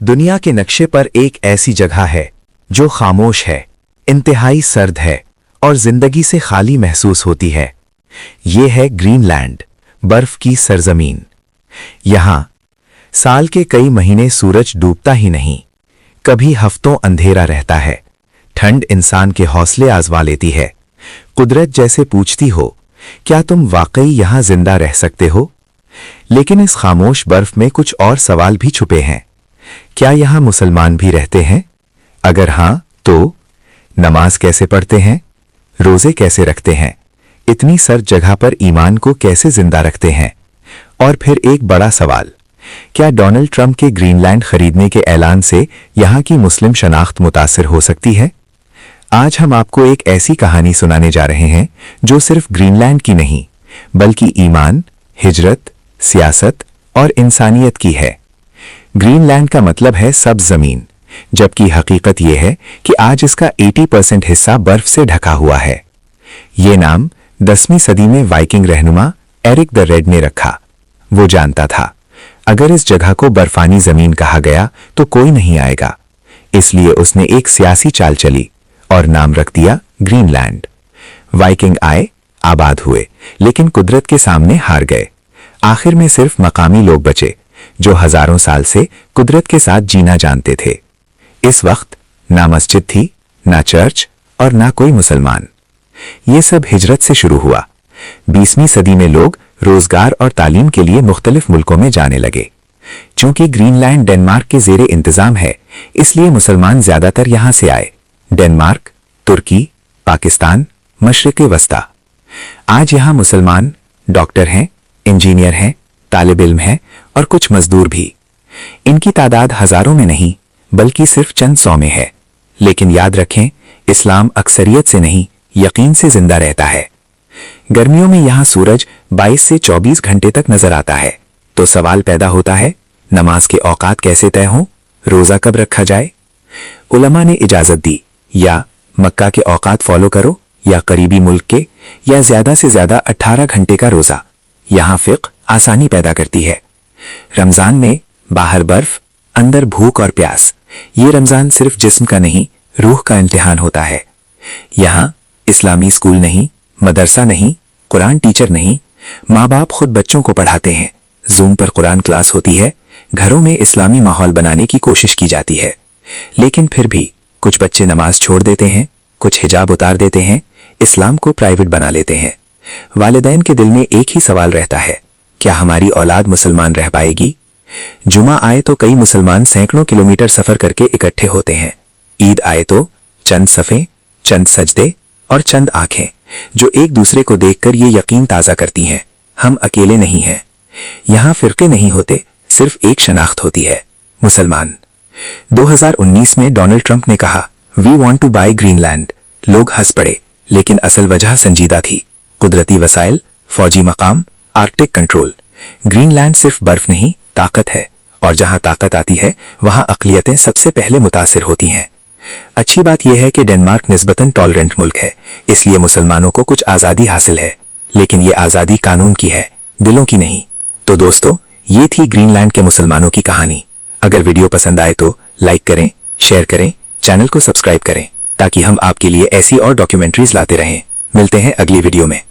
दुनिया के नक्शे पर एक ऐसी जगह है जो खामोश है, इंतहाई सर्द है और जिंदगी से खाली महसूस होती है। ये है ग्रीनलैंड, बर्फ की सरजमीन। यहां साल के कई महीने सूरज डूबता ही नहीं, कभी हफ्तों अंधेरा रहता है। ठंड इंसान के हौसले आजमा लेती है। कुदरत जैसे पूछती हो, क्या तुम वाकई यहां जिंदा रह सकते हो? लेकिन इस खामोश बर्फ में कुछ और सवाल भी छुपे हैं। क्या यहां मुसलमान भी रहते हैं? अगर हां, तो नमाज कैसे पढ़ते हैं? रोजे कैसे रखते हैं? इतनी सर्द जगह पर ईमान को कैसे जिंदा रखते हैं? और फिर एक बड़ा सवाल, क्या डोनाल्ड ट्रंप के ग्रीनलैंड खरीदने के ऐलान से यहां की मुस्लिम शनाख्त मुतासिर हो सकती है? आज हम आपको एक ऐसी कहानी सुनाने जा रहे हैं जो सिर्फ ग्रीनलैंड की नहीं, बल्कि ईमान, हिजरत, सियासत और इंसानियत की है। ग्रीनलैंड का मतलब है सब्ज जमीन, जबकि हकीकत यह है कि आज इसका 80% हिस्सा बर्फ से ढका हुआ है। ये नाम 10वीं सदी में वाइकिंग रहनुमा एरिक द रेड ने रखा। वो जानता था, अगर इस जगह को बर्फानी जमीन कहा गया तो कोई नहीं आएगा, इसलिए उसने एक सियासी चाल चली और नाम रख दिया ग्रीनलैंड। वाइकिंग आए, आबाद हुए, लेकिन कुदरत के सामने हार गए। आखिर में सिर्फ मकामी लोग बचे जो हजारों साल से कुदरत के साथ जीना जानते थे। इस वक्त ना मस्जिद थी, ना चर्च और ना कोई मुसलमान। ये सब हिजरत से शुरू हुआ। 20वीं सदी में लोग रोजगार और तालीम के लिए मुख्तलिफ मुल्कों में जाने लगे। चूंकि ग्रीनलैंड डेनमार्क के जेरे इंतजाम है, इसलिए मुसलमान ज्यादातर यहां से आए। डेनमार्क, तुर्की, पाकिस्तान, मशरिक़े वस्ता। आज यहां मुसलमान डॉक्टर हैं, इंजीनियर हैं, तालिब इल्म हैं और कुछ मजदूर भी। इनकी तादाद हजारों में नहीं, बल्कि सिर्फ चंद सौ में है। लेकिन याद रखें, इस्लाम अक्सरियत से नहीं, यकीन से जिंदा रहता है। गर्मियों में यहां सूरज 22 से 24 घंटे तक नजर आता है। तो सवाल पैदा होता है, नमाज के औकात कैसे तय हों? रोजा कब रखा जाए? उलमा ने इजाजत दी, या मक्का के औकात फॉलो करो, या करीबी मुल्क के, या ज्यादा से ज्यादा 18 घंटे का रोजा। यहां फिक्र आसानी पैदा करती है। रमजान में बाहर बर्फ, अंदर भूख और प्यास। ये रमजान सिर्फ जिस्म का नहीं, रूह का इम्तिहान होता है। यहां इस्लामी स्कूल नहीं, मदरसा नहीं, कुरान टीचर नहीं, माँ बाप खुद बच्चों को पढ़ाते हैं। जूम पर कुरान क्लास होती है, घरों में इस्लामी माहौल बनाने की कोशिश की जाती है। लेकिन फिर भी कुछ बच्चे नमाज छोड़ देते हैं, कुछ हिजाब उतार देते हैं, इस्लाम को प्राइवेट बना लेते हैं। वालिदैन के दिल में एक ही सवाल रहता है, क्या हमारी औलाद मुसलमान रह पाएगी? जुमा आए तो कई मुसलमान सैकड़ों किलोमीटर सफर करके इकट्ठे होते हैं। ईद आए तो चंद सफ़े, चंद सजदे और चंद आंखें जो एक दूसरे को देखकर ये यकीन ताज़ा करती हैं, हम अकेले नहीं हैं। यहां फिरके नहीं होते, सिर्फ एक शनाख्त होती है, मुसलमान। 2019 में डोनाल्ड ट्रंप ने कहा, we want to buy Greenland. लोग हंस पड़े, लेकिन असल वजह संजीदा थी। कुदरती वसाइल, फौजी मकाम, आर्कटिक कंट्रोल। ग्रीनलैंड सिर्फ बर्फ नहीं, ताकत है, और जहां ताकत आती है वहां अक़लियतें सबसे पहले मुतासिर होती हैं। अच्छी बात यह है कि डेनमार्क निस्बतन टॉलरेंट मुल्क है, इसलिए मुसलमानों को कुछ आज़ादी हासिल है। लेकिन ये आज़ादी कानून की है, दिलों की नहीं। तो दोस्तों, ये थी ग्रीनलैंड के मुसलमानों की कहानी। अगर वीडियो पसंद आए तो लाइक करें, शेयर करें, चैनल को सब्सक्राइब करें, ताकि हम आपके लिए ऐसी और डॉक्यूमेंट्रीज लाते रहें। मिलते हैं अगली वीडियो में।